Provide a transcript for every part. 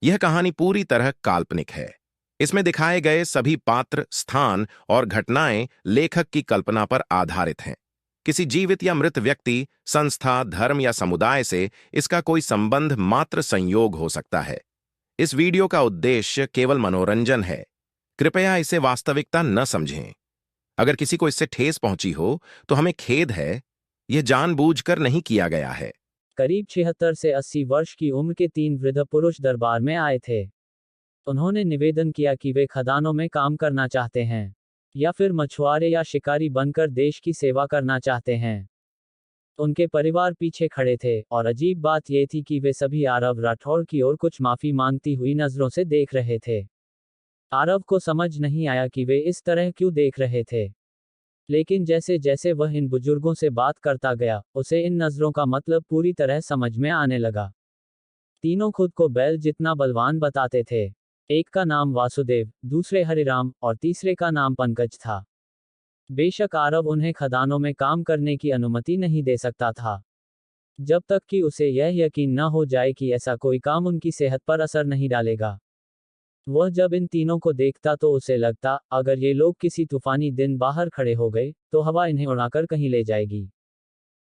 यह कहानी पूरी तरह काल्पनिक है। इसमें दिखाए गए सभी पात्र, स्थान और घटनाएं लेखक की कल्पना पर आधारित हैं। किसी जीवित या मृत व्यक्ति, संस्था, धर्म या समुदाय से इसका कोई संबंध मात्र संयोग हो सकता है। इस वीडियो का उद्देश्य केवल मनोरंजन है। कृपया इसे वास्तविकता न समझें। अगर किसी को इससे ठेस पहुंची हो, तो हमें खेद है। यह जानबूझकर नहीं किया गया है। करीब 76 से 80 वर्ष की उम्र के 3 वृद्ध पुरुष दरबार में आए थे। उन्होंने निवेदन किया कि वे खदानों में काम करना चाहते हैं या फिर मछुआरे या शिकारी बनकर देश की सेवा करना चाहते हैं। उनके परिवार पीछे खड़े थे और अजीब बात यह थी कि वे सभी आरव राठौर की ओर कुछ माफी मांगती हुई नजरों से देख रहे थे। आरव को समझ नहीं आया कि वे इस तरह क्यों देख रहे थे, लेकिन जैसे जैसे वह इन बुजुर्गों से बात करता गया, उसे इन नजरों का मतलब पूरी तरह समझ में आने लगा। तीनों खुद को बैल जितना बलवान बताते थे। एक का नाम वासुदेव, दूसरे हरिराम और तीसरे का नाम पंकज था। बेशक आरव उन्हें खदानों में काम करने की अनुमति नहीं दे सकता था, जब तक कि उसे यह यकीन न हो जाए कि ऐसा कोई काम उनकी सेहत पर असर नहीं डालेगा। वह जब इन तीनों को देखता तो उसे लगता, अगर ये लोग किसी तूफानी दिन बाहर खड़े हो गए, तो हवा इन्हें उड़ाकर कहीं ले जाएगी।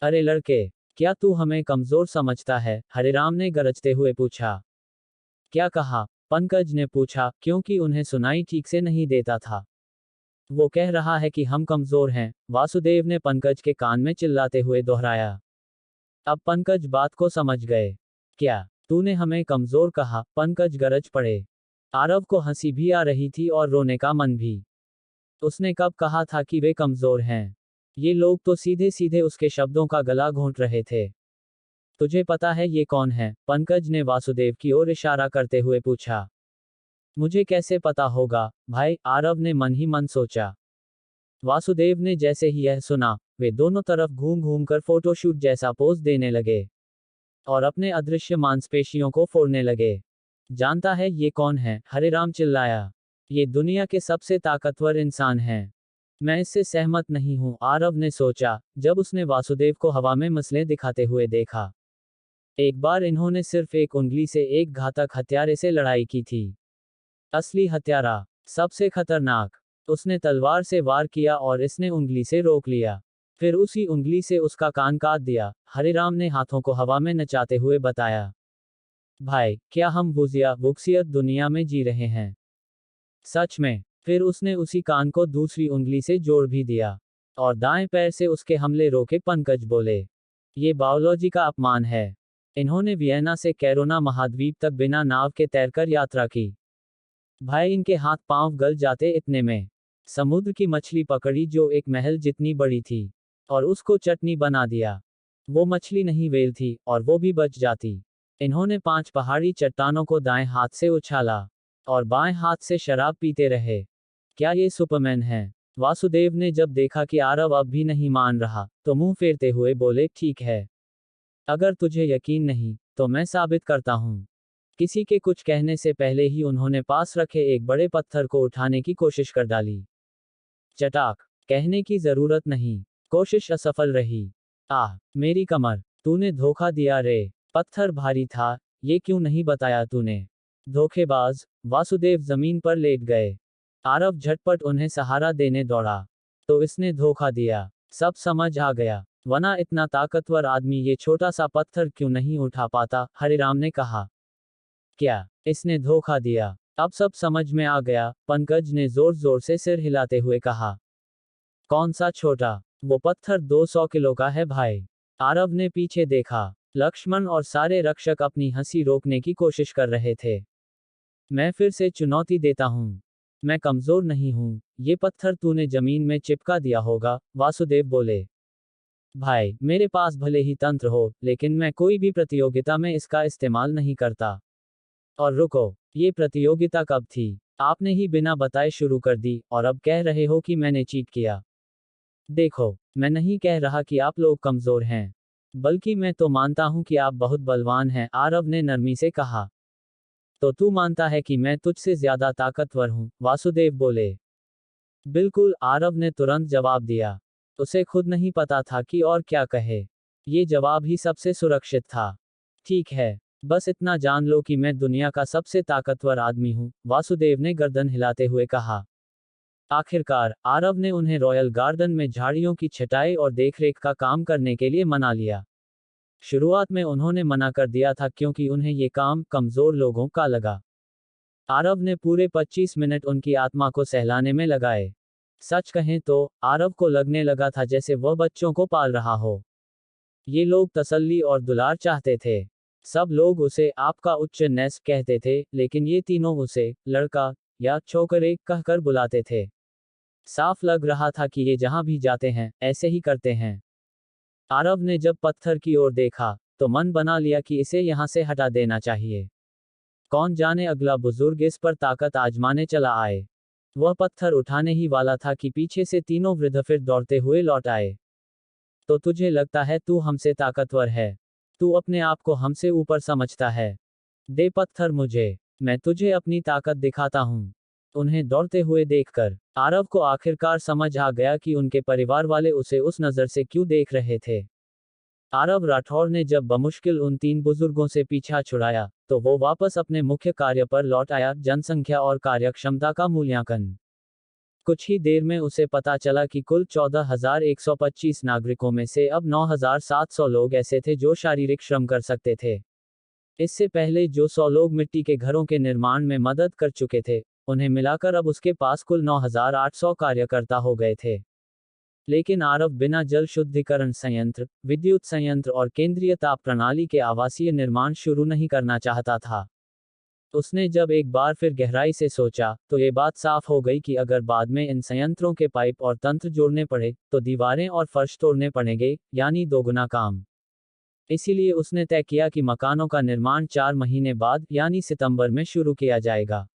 अरे लड़के, क्या तू हमें कमजोर समझता है? हरिराम ने गरजते हुए पूछा। क्या कहा? पंकज ने पूछा, क्योंकि उन्हें सुनाई ठीक से नहीं देता था। वो कह रहा है कि हम कमजोर हैं, वासुदेव ने पंकज के कान में चिल्लाते हुए दोहराया। अब पंकज बात को समझ गए। क्या तूने हमें कमजोर कहा? पंकज गरज पड़े। आरव को हंसी भी आ रही थी और रोने का मन भी। उसने कब कहा था कि वे कमजोर हैं? ये लोग तो सीधे सीधे उसके शब्दों का गला घोंट रहे थे। तुझे पता है ये कौन है? पंकज ने वासुदेव की ओर इशारा करते हुए पूछा। मुझे कैसे पता होगा भाई, आरव ने मन ही मन सोचा। वासुदेव ने जैसे ही यह सुना, वे दोनों तरफ घूम घूम कर फोटोशूट जैसा पोज देने लगे और अपने अदृश्य मांसपेशियों को फोड़ने लगे। जानता है ये कौन है? हरिराम चिल्लाया। ये दुनिया के सबसे ताकतवर इंसान हैं। मैं इससे सहमत नहीं हूं, आरव ने सोचा, जब उसने वासुदेव को हवा में मसले दिखाते हुए देखा। एक बार इन्होंने सिर्फ एक उंगली से एक घातक हत्यारे से लड़ाई की थी। असली हत्यारा, सबसे खतरनाक। उसने तलवार से वार किया और इसने उंगली से रोक लिया, फिर उसी उंगली से उसका कान काट दिया। हरिराम ने हाथों को हवा में नचाते हुए बताया। भाई, क्या हम वुक्सियत दुनिया में जी रहे हैं? सच में। फिर उसने उसी कान को दूसरी उंगली से जोड़ भी दिया और दाएं पैर से उसके हमले रोके। पंकज बोले, ये बायोलॉजी का अपमान है। इन्होंने वियना से कैरोना महाद्वीप तक बिना नाव के तैरकर यात्रा की। भाई, इनके हाथ पांव गल जाते इतने में। समुद्र की मछली पकड़ी जो एक महल जितनी बड़ी थी, और उसको चटनी बना दिया। वो मछली नहीं, वेल थी, और वो भी बच जाती। इन्होंने 5 पहाड़ी चट्टानों को दाएं हाथ से उछाला और बाएं हाथ से शराब पीते रहे। क्या ये सुपरमैन है? वासुदेव ने जब देखा कि आरव अब भी नहीं मान रहा, तो मुंह फेरते हुए बोले, ठीक है, अगर तुझे यकीन नहीं, तो मैं साबित करता हूं। किसी के कुछ कहने से पहले ही उन्होंने पास रखे एक बड़े पत्थर को उठाने की कोशिश कर डाली। चटाक। कहने की जरूरत नहीं, कोशिश असफल रही। आह, मेरी कमर, तूने धोखा दिया रे। पत्थर भारी था, ये क्यों नहीं बताया तूने? धोखेबाज। वासुदेव जमीन पर लेट गए। आरव झटपट उन्हें सहारा देने दौड़ा। तो इसने धोखा दिया, सब समझ आ गया, वरना इतना ताकतवर आदमी ये छोटा सा पत्थर क्यों नहीं उठा पाता? हरिराम ने कहा। क्या इसने धोखा दिया? अब सब समझ में आ गया, पंकज ने जोर जोर से सिर हिलाते हुए कहा। कौन सा छोटा? वो पत्थर 200 किलो का है भाई। आरव ने पीछे देखा। लक्ष्मण और सारे रक्षक अपनी हंसी रोकने की कोशिश कर रहे थे। मैं फिर से चुनौती देता हूं, मैं कमजोर नहीं हूं। ये पत्थर तूने जमीन में चिपका दिया होगा, वासुदेव बोले। भाई, मेरे पास भले ही तंत्र हो, लेकिन मैं कोई भी प्रतियोगिता में इसका इस्तेमाल नहीं करता। और रुको, ये प्रतियोगिता कब थी? आपने ही बिना बताए शुरू कर दी, और अब कह रहे हो कि मैंने चीट किया। देखो, मैं नहीं कह रहा कि आप लोग कमजोर हैं, बल्कि मैं तो मानता हूं कि आप बहुत बलवान हैं, आरव ने नरमी से कहा। तो तू मानता है कि मैं तुझसे ज्यादा ताकतवर हूं? वासुदेव बोले। बिल्कुल, आरव ने तुरंत जवाब दिया। उसे खुद नहीं पता था कि और क्या कहे। ये जवाब ही सबसे सुरक्षित था। ठीक है, बस इतना जान लो कि मैं दुनिया का सबसे ताकतवर आदमी हूँ, वासुदेव ने गर्दन हिलाते हुए कहा। आखिरकार आरव ने उन्हें रॉयल गार्डन में झाड़ियों की छटाई और देखरेख का काम करने के लिए मना लिया। शुरुआत में उन्होंने मना कर दिया था क्योंकि उन्हें ये काम कमजोर लोगों का लगा। आरव ने पूरे 25 मिनट उनकी आत्मा को सहलाने में लगाए। सच कहें तो आरव को लगने लगा था जैसे वह बच्चों को पाल रहा हो। ये लोग तसल्ली और दुलार चाहते थे। सब लोग उसे आपका उच्च नेस कहते थे, लेकिन ये तीनों उसे लड़का या छोकरे कहकर बुलाते थे। साफ लग रहा था कि ये जहां भी जाते हैं ऐसे ही करते हैं। आरव ने जब पत्थर की ओर देखा तो मन बना लिया कि इसे यहां से हटा देना चाहिए। कौन जाने अगला बुजुर्ग इस पर ताकत आजमाने चला आए। वह पत्थर उठाने ही वाला था कि पीछे से तीनों वृद्ध फिर दौड़ते हुए लौट आए। तो तुझे लगता है तू हमसे ताकतवर है? तू अपने आप को हमसे ऊपर समझता है? दे पत्थर मुझे, मैं तुझे अपनी ताकत दिखाता हूँ। उन्हें दौड़ते हुए देखकर आरव को आखिरकार समझ आ गया कि उनके परिवार वाले उसे उस नज़र से क्यों देख रहे थे। आरव राठौर ने जब बमुश्किल उन तीन बुजुर्गों से पीछा छुड़ाया तो वो वापस अपने मुख्य कार्य पर लौट आया, जनसंख्या और कार्यक्षमता का मूल्यांकन। कुछ ही देर में उसे पता चला कि कुल 14,125 नागरिकों में से अब 9,700 लोग ऐसे थे जो शारीरिक श्रम कर सकते थे। इससे पहले जो 100 लोग मिट्टी के घरों के निर्माण में मदद कर चुके थे, उन्हें मिलाकर अब उसके पास कुल 9,800 कार्यकर्ता हो गए थे। लेकिन आरव बिना जल शुद्धिकरण संयंत्र, विद्युत संयंत्र और केंद्रीय ताप प्रणाली के आवासीय निर्माण शुरू नहीं करना चाहता था। उसने जब एक बार फिर गहराई से सोचा तो ये बात साफ हो गई कि अगर बाद में इन संयंत्रों के पाइप और तंत्र जोड़ने पड़े तो दीवारें और फर्श तोड़ने पड़ेंगे, यानी दोगुना काम। इसीलिए उसने तय किया कि मकानों का निर्माण 4 महीने बाद यानी सितंबर में शुरू किया जाएगा।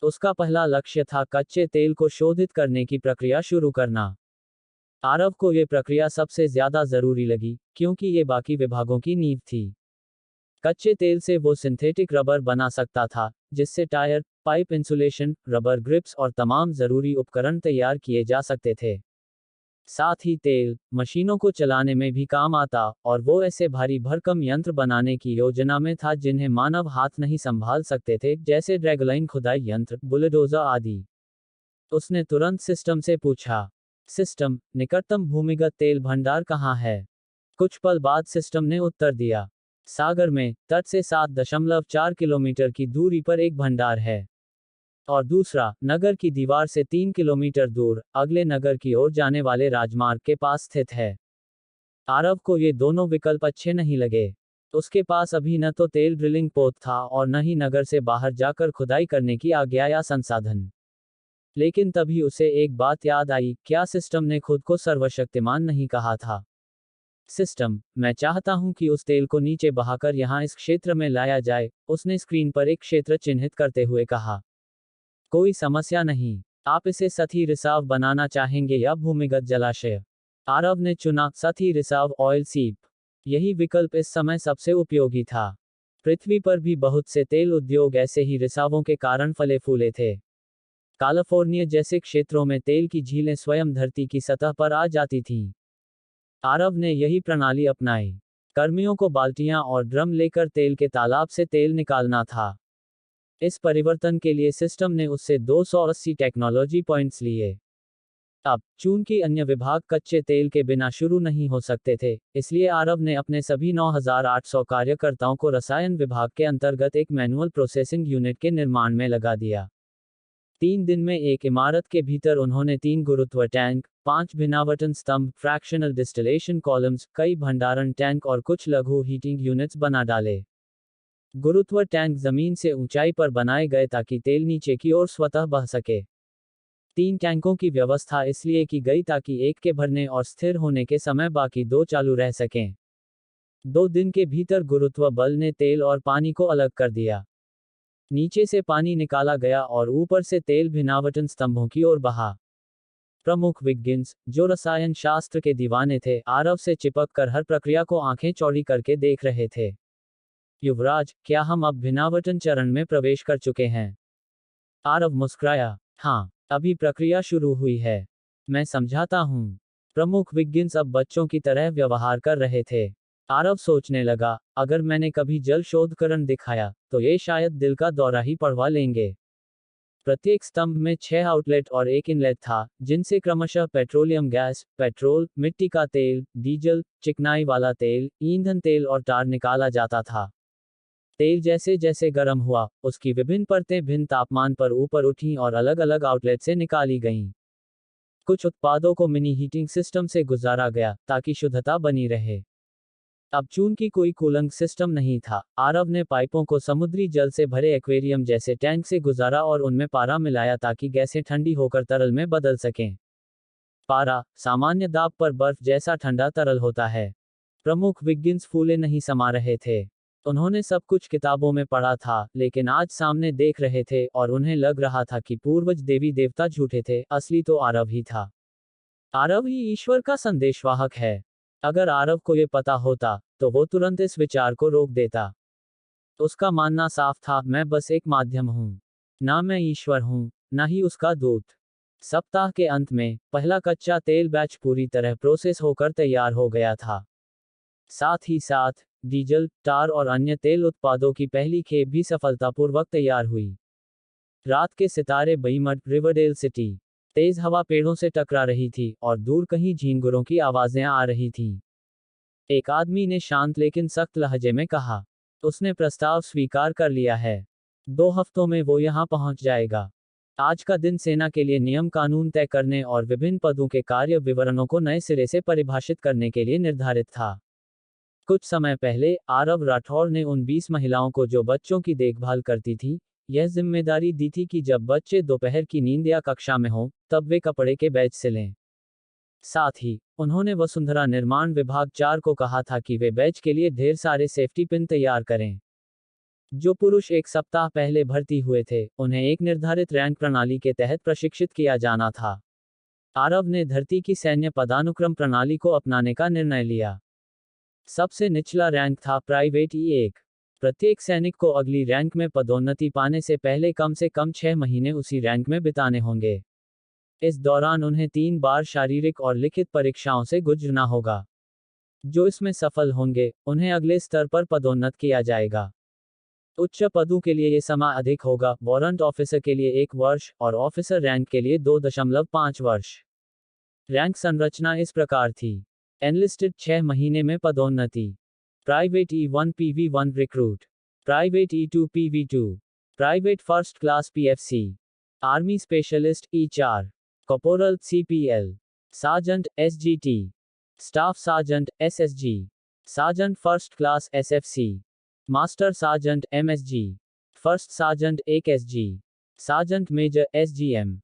उसका पहला लक्ष्य था कच्चे तेल को शोधित करने की प्रक्रिया शुरू करना। आरव को ये प्रक्रिया सबसे ज्यादा जरूरी लगी क्योंकि ये बाकी विभागों की नींव थी। कच्चे तेल से वो सिंथेटिक रबर बना सकता था, जिससे tyre, pipe insulation, rubber grips और तमाम जरूरी उपकरण तैयार किए जा सकते थे। साथ ही तेल मशीनों को चलाने में भी काम आता और वो ऐसे भारी भरकम यंत्र बनाने की योजना में था जिन्हें मानव हाथ नहीं संभाल सकते थे, जैसे ड्रैगलाइन खुदाई यंत्र, बुलडोजर आदि। उसने तुरंत सिस्टम से पूछा, सिस्टम, निकटतम भूमिगत तेल भंडार कहाँ है? कुछ पल बाद सिस्टम ने उत्तर दिया, सागर में, तट से 7.4 किलोमीटर की दूरी पर एक भंडार है। और दूसरा, नगर की दीवार से 3 किलोमीटर दूर, अगले नगर की ओर जाने वाले राजमार्ग के पास स्थित है। आरव को ये दोनों विकल्प अच्छे नहीं लगे। उसके पास अभी न तो तेल ड्रिलिंग पोत था और न ही नगर से बाहर जाकर खुदाई करने की आज्ञा या संसाधन। लेकिन तभी उसे एक बात याद आई, क्या सिस्टम ने खुद को सर्वशक्तिमान नहीं कहा था? सिस्टम, मैं चाहता हूं कि उस तेल को नीचे बहाकर यहां इस क्षेत्र में लाया जाए, उसने स्क्रीन पर एक क्षेत्र चिन्हित करते हुए कहा। कोई समस्या नहीं। आप इसे सतही रिसाव बनाना चाहेंगे या भूमिगत जलाशय? आरव ने चुना सतही रिसाव ऑयल सीप। यही विकल्प इस समय सबसे उपयोगी था। पृथ्वी पर भी बहुत से तेल उद्योग ऐसे ही रिसावों के कारण फले फूले थे। कैलिफोर्निया जैसे क्षेत्रों में तेल की झीलें स्वयं धरती की सतह पर आ जाती थीं। आरव ने यही प्रणाली अपनाई। कर्मियों को बाल्टियां और ड्रम लेकर तेल के तालाब से तेल निकालना था। इस परिवर्तन के लिए सिस्टम ने उससे 280 टेक्नोलॉजी पॉइंट्स लिए। अब चूंकि अन्य विभाग कच्चे तेल के बिना शुरू नहीं हो सकते थे, इसलिए आरव ने अपने सभी 9,800 कार्यकर्ताओं को रसायन विभाग के अंतर्गत एक मैनुअल प्रोसेसिंग यूनिट के निर्माण में लगा दिया। 3 दिन में एक इमारत के भीतर उन्होंने 3 गुरुत्व टैंक, 5 भिन्नावटन स्तंभ, फ्रैक्शनल डिस्टिलेशन कॉलम्स, कई भंडारण टैंक और कुछ लघु हीटिंग यूनिट्स बना डाले। गुरुत्व टैंक जमीन से ऊंचाई पर बनाए गए ताकि तेल नीचे की ओर स्वतः बह सके। 3 टैंकों की व्यवस्था इसलिए की गई ताकि एक के भरने और स्थिर होने के समय बाकी 2 चालू रह सकें। 2 दिन के भीतर गुरुत्व बल ने तेल और पानी को अलग कर दिया। नीचे से पानी निकाला गया और ऊपर से तेल भिन्नावटन स्तंभों की ओर बहा। प्रमुख विज्ञानी, जो रसायन शास्त्र के दीवाने थे, आरव से चिपक कर हर प्रक्रिया को आंखें चौड़ी करके देख रहे थे। युवराज, क्या हम अब भिन्नावटन चरण में प्रवेश कर चुके हैं? आरव मुस्कुराया, हाँ, अभी प्रक्रिया शुरू हुई है। मैं समझाता हूँ। प्रमुख विज्ञानी अब बच्चों की तरह व्यवहार कर रहे थे। आरव सोचने लगा, अगर मैंने कभी जल शोधकरण दिखाया तो ये शायद दिल का दौरा ही पड़वा लेंगे। प्रत्येक स्तंभ में 6 आउटलेट और एक इनलेट था, जिनसे क्रमशः पेट्रोलियम गैस, पेट्रोल, मिट्टी का तेल, डीजल, चिकनाई वाला तेल, ईंधन तेल और टार निकाला जाता था। तेल जैसे जैसे गर्म हुआ, उसकी विभिन्न परतें भिन्न तापमान पर ऊपर उठीं और अलग अलग आउटलेट से निकाली गईं। कुछ उत्पादों को मिनी हीटिंग सिस्टम से गुजारा गया ताकि शुद्धता बनी रहे। अब चूंकि कोई कूलिंग सिस्टम नहीं था, आरव ने पाइपों को समुद्री जल से भरे एक्वेरियम जैसे टैंक से गुजारा और उनमें पारा मिलाया ताकि गैसें ठंडी होकर तरल में बदल सकें। पारा सामान्य दाब पर बर्फ जैसा ठंडा तरल होता है। प्रमुख विज्ञान फूले नहीं समा रहे थे। उन्होंने सब कुछ किताबों में पढ़ा था, लेकिन आज सामने देख रहे थे और उन्हें लग रहा था कि पूर्वज देवी देवता झूठे थे, असली तो आरव ही था। आरव ही ईश्वर का संदेशवाहक है। अगर आरव को ये पता होता, तो वो तुरंत इस विचार को रोक देता। उसका मानना साफ था, मैं बस एक माध्यम हूँ। ना मैं ईश्वर हूँ, ना ही उसका दूत। सप्ताह के अंत में, पहला कच्चा तेल बैच पूरी तरह प्रोसेस होकर तैयार हो गया था। साथ ही साथ, डीजल, टार और अन्य तेल उत्पादों की पहली खेप भी सफलतापूर्वक तैयार हुई। रात के सितारे बईमठ रिवरडेल सिटी। तेज हवा पेड़ों से टकरा रही थी और दूर कहीं झींगुरों की आवाजें आ रही थीं। एक आदमी ने शांत लेकिन सख्त लहजे में कहा, उसने प्रस्ताव स्वीकार कर लिया है। 2 हफ्तों में वो यहाँ पहुंच जाएगा। आज का दिन सेना के लिए नियम कानून तय करने और विभिन्न पदों के कार्य विवरणों को नए सिरे से परिभाषित करने के लिए निर्धारित था। कुछ समय पहले, आरव राठौर ने उन 20 महिलाओं को जो बच्चों की देखभाल करती थी, यह जिम्मेदारी दी थी कि जब बच्चे दोपहर की नींद या कक्षा में हों, तब वे कपड़े के बैच सिलें। साथ ही, उन्होंने वसुंधरा निर्माण विभाग 4 को कहा था कि वे बैच के लिए ढेर सारे सेफ्टी पिन तैयार करें। जो पुरुष 1 सप्ताह पहले भर्ती हुए थे, उन्हें एक निर्धारित रैंक प्रणाली के तहत प्रशिक्षित किया जाना था। आरव ने धरती की सैन्य पदानुक्रम प्रणाली को अपनाने का निर्णय लिया। सबसे निचला रैंक था प्राइवेट E1। प्रत्येक सैनिक को अगली रैंक में पदोन्नति पाने से कम 6 महीने उसी रैंक में बिताने होंगे। इस दौरान उन्हें 3 बार शारीरिक और लिखित परीक्षाओं से गुजरना होगा। जो इसमें सफल होंगे, उन्हें अगले स्तर पर पदोन्नत किया जाएगा। उच्च पदों के लिए ये समय अधिक होगा, वारंट ऑफिसर के लिए 1 वर्ष और ऑफिसर रैंक के लिए 2.5 वर्ष। रैंक संरचना इस प्रकार थी। एनलिस्टेड 6 महीने में पदोन्नति। Private E1 PV1 recruit. Private E2 PV2। Private first class PFC। Army specialist E4। Corporal CPL। Sergeant SGT। Staff sergeant SSG। Sergeant first class SFC। Master sergeant MSG। First sergeant 1 SG। Sergeant major SGM।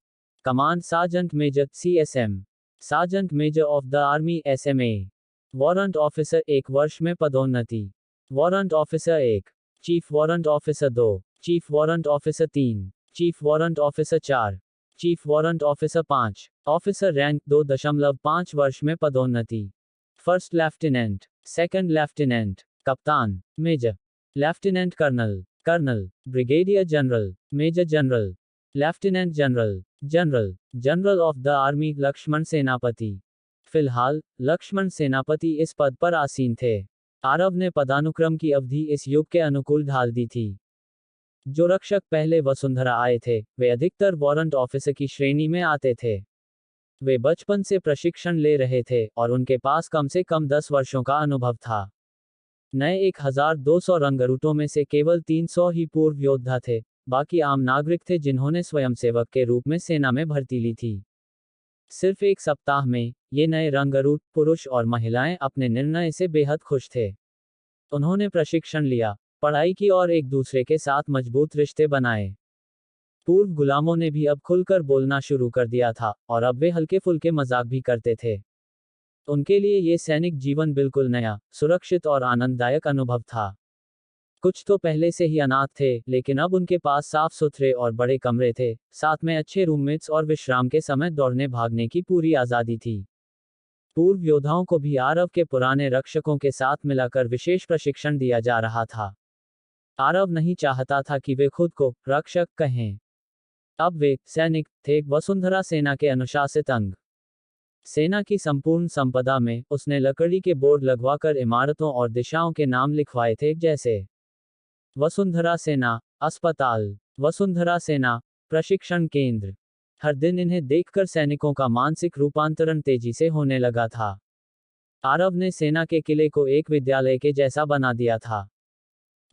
Command sergeant major CSM। Sergeant major of the army SMA। Warrant officer 1 वर्ष में पदोन्नति। Warrant officer 1। Chief warrant officer 2। Chief warrant officer 3। Chief warrant officer 4। Chief warrant officer 5। Officer rank 2.5 वर्ष में पदोन्नति। First lieutenant, second lieutenant, कप्तान, major, lieutenant colonel, colonel, brigadier general, major general, lieutenant general, general, general of the army Laxman सेनापति। फिलहाल, लक्ष्मण सेनापति इस पद पर आसीन थे। आरव ने पदानुक्रम की अवधि इस युग के अनुकूल ढाल दी थी। जो रक्षक पहले वसुंधरा आए थे, वे अधिकतर वारंट ऑफिसर की श्रेणी में आते थे। वे बचपन से प्रशिक्षण ले रहे थे और उनके पास कम से कम 10 वर्षों का अनुभव था। नए 1200 रंगरूटों में से केवल 300 ही पूर्व योद्धा थे, बाकी आम नागरिक थे जिन्होंने स्वयंसेवक के रूप में सेना में भर्ती ली थी। सिर्फ 1 सप्ताह में, ये नए रंगरूट, पुरुष और महिलाएं, अपने निर्णय से बेहद खुश थे। उन्होंने प्रशिक्षण लिया, पढ़ाई की और एक दूसरे के साथ मजबूत रिश्ते बनाए। पूर्व गुलामों ने भी अब खुलकर बोलना शुरू कर दिया था, और अब वे हल्के फुल्के मजाक भी करते थे। उनके लिए ये सैनिक जीवन बिल्कुल नया, सुरक्षित और आनंददायक अनुभव था। कुछ तो पहले से ही अनाथ थे, लेकिन अब उनके पास साफ सुथरे और बड़े कमरे थे, साथ में अच्छे रूममेट्स और विश्राम के समय दौड़ने भागने की पूरी आज़ादी थी। पूर्व योद्धाओं को भी आरव के पुराने रक्षकों के साथ मिलाकर विशेष प्रशिक्षण दिया जा रहा था। आरव नहीं चाहता था कि वे खुद को रक्षक कहें। अब वे सैनिक थे, वसुंधरा सेना के अनुशासित अंग। सेना की संपूर्ण संपदा में उसने लकड़ी के बोर्ड लगवाकर इमारतों और दिशाओं के नाम लिखवाए थे, जैसे वसुंधरा सेना अस्पताल, वसुंधरा सेना प्रशिक्षण केंद्र। हर दिन इन्हें देखकर सैनिकों का मानसिक रूपांतरण तेजी से होने लगा था। आरव ने सेना के किले को एक विद्यालय के जैसा बना दिया था।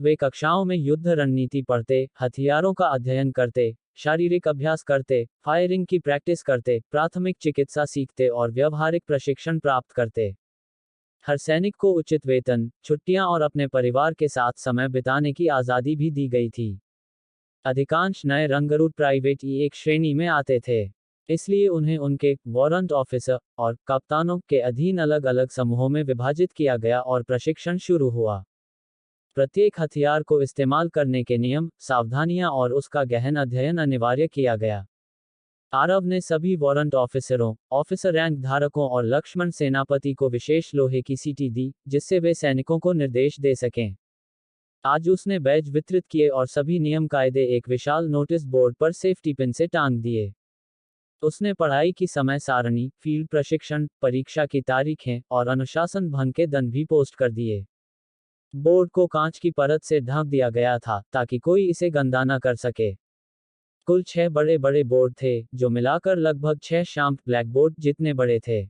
वे कक्षाओं में युद्ध रणनीति पढ़ते, हथियारों का अध्ययन करते, शारीरिक अभ्यास करते, फायरिंग की प्रैक्टिस करते, प्राथमिक चिकित्सा सीखते और व्यवहारिक प्रशिक्षण प्राप्त करते। हर सैनिक को उचित वेतन, छुट्टियां और अपने परिवार के साथ समय बिताने की आज़ादी भी दी गई थी। अधिकांश नए रंगरूट प्राइवेट एक श्रेणी में आते थे, इसलिए उन्हें उनके वारंट ऑफिसर और कप्तानों के अधीन अलग अलग समूहों में विभाजित किया गया और प्रशिक्षण शुरू हुआ। प्रत्येक हथियार को इस्तेमाल करने के नियम, सावधानियां और उसका गहन अध्ययन अनिवार्य किया गया। आरव ने सभी वारंट ऑफिसरों, ऑफिसर रैंक धारकों और लक्ष्मण सेनापति को विशेष लोहे की सीटी दी, जिससे वे सैनिकों को निर्देश दे सकें। आज उसने बैज वितरित किए और सभी नियम कायदे एक विशाल नोटिस बोर्ड पर सेफ्टी पिन से टांग दिए। उसने पढ़ाई की समय सारणी, फील्ड प्रशिक्षण, परीक्षा की तारीखें और अनुशासन भंग के दंड भी पोस्ट कर दिए। बोर्ड को कांच की परत से ढक दिया गया था ताकि कोई इसे गंदा न कर सके। कुल 6 बड़े बड़े बोर्ड थे, जो मिलाकर लगभग 6 शाम्प ब्लैकबोर्ड जितने बड़े थे।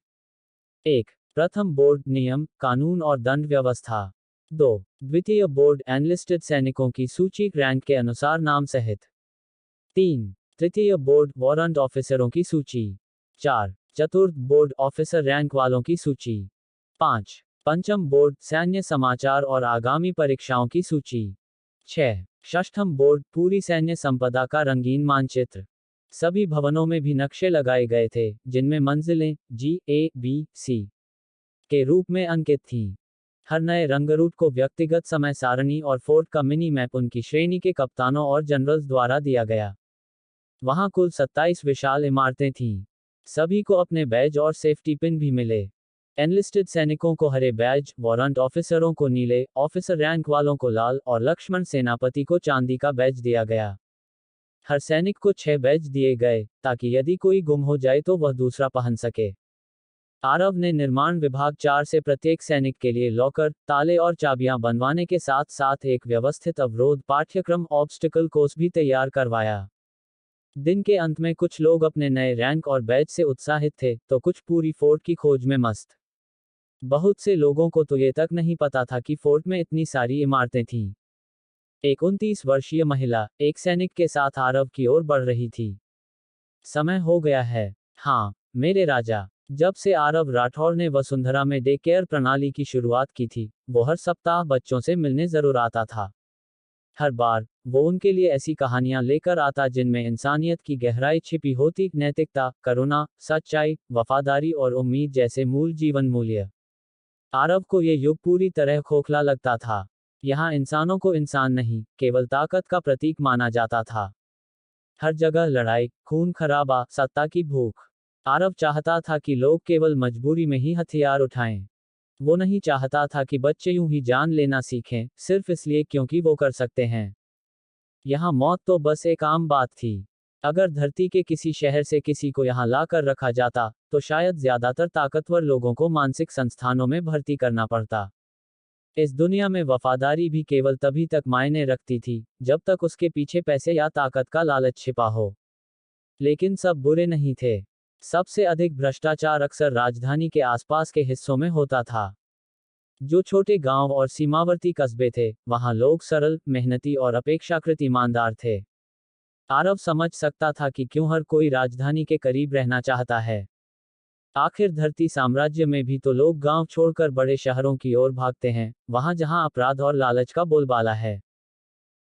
1. प्रथम बोर्ड नियम, कानून और दंड व्यवस्था। 2. द्वितीय बोर्ड एनलिस्टेड सैनिकों की सूची, रैंक के अनुसार नाम सहित। 3. तृतीय बोर्ड वारंट ऑफिसरों की सूची। 4. चतुर्थ बोर्ड ऑफिसर रैंक वालों की सूची। 5. पंचम बोर्ड सैन्य समाचार और आगामी परीक्षाओं की सूची। 6. षष्ठम बोर्ड पूरी सैन्य संपदा का रंगीन मानचित्र। सभी भवनों में भी नक्शे लगाए गए थे, जिनमें मंजिलें जी, ए, बी, सी के रूप में अंकित थीं। हर नए रंगरूट को व्यक्तिगत समय सारणी और फोर्ट का मिनी मैप उनकी श्रेणी के कप्तानों और जनरल्स द्वारा दिया गया। वहां कुल 27 विशाल इमारतें थीं। सभी को अपने बैज और सेफ्टी पिन भी मिले। एनलिस्टेड सैनिकों को हरे बैज, वारंट ऑफिसरों को नीले, ऑफिसर रैंक वालों को लाल और लक्ष्मण सेनापति को चांदी का बैज दिया गया। हर सैनिक को 6 बैज दिए गए, ताकि यदि कोई गुम हो जाए तो वह दूसरा पहन सके। आरव ने निर्माण विभाग 4 से प्रत्येक सैनिक के लिए लॉकर, ताले और चाबियां बनवाने के साथ साथ एक व्यवस्थित अवरोध पाठ्यक्रम ऑब्स्टिकल कोर्स भी तैयार करवाया। दिन के अंत में कुछ लोग अपने नए रैंक और बैज से उत्साहित थे, तो कुछ पूरी फोर्ट की खोज में मस्त। बहुत से लोगों को तो ये तक नहीं पता था कि फोर्ट में इतनी सारी इमारतें थीं। एक 29 वर्षीय महिला एक सैनिक के साथ आरव की ओर बढ़ रही थी। समय हो गया है। हाँ, मेरे राजा। जब से आरव राठौर ने वसुंधरा में डे केयर प्रणाली की शुरुआत की थी, वो हर सप्ताह बच्चों से मिलने जरूर आता था। हर बार वो उनके लिए ऐसी कहानियां लेकर आता जिनमें इंसानियत की गहराई छिपी होती, नैतिकता, करुणा, सच्चाई, वफादारी और उम्मीद जैसे मूल जीवन मूल्य। आरव को ये युग पूरी तरह खोखला लगता था। यहाँ इंसानों को इंसान नहीं, केवल ताकत का प्रतीक माना जाता था। हर जगह लड़ाई, खून खराबा, सत्ता की भूख। आरव चाहता था कि लोग केवल मजबूरी में ही हथियार उठाएं। वो नहीं चाहता था कि बच्चे यूं ही जान लेना सीखें, सिर्फ इसलिए क्योंकि वो कर सकते हैं। यहाँ मौत तो बस एक आम बात थी। अगर धरती के किसी शहर से किसी को यहाँ ला कर रखा जाता, तो शायद ज्यादातर ताकतवर लोगों को मानसिक संस्थानों में भर्ती करना पड़ता। इस दुनिया में वफादारी भी केवल तभी तक मायने रखती थी, जब तक उसके पीछे पैसे या ताकत का लालच छिपा हो। लेकिन सब बुरे नहीं थे। सबसे अधिक भ्रष्टाचार अक्सर राजधानी के आसपास के हिस्सों में होता था। जो छोटे गांव और सीमावर्ती कस्बे थे, वहां लोग सरल, मेहनती और अपेक्षाकृत ईमानदार थे। आरव समझ सकता था कि क्यों हर कोई राजधानी के करीब रहना चाहता है। आखिर धरती साम्राज्य में भी तो लोग गांव छोड़कर बड़े शहरों की ओर भागते हैं, वहां जहां अपराध और लालच का बोलबाला है।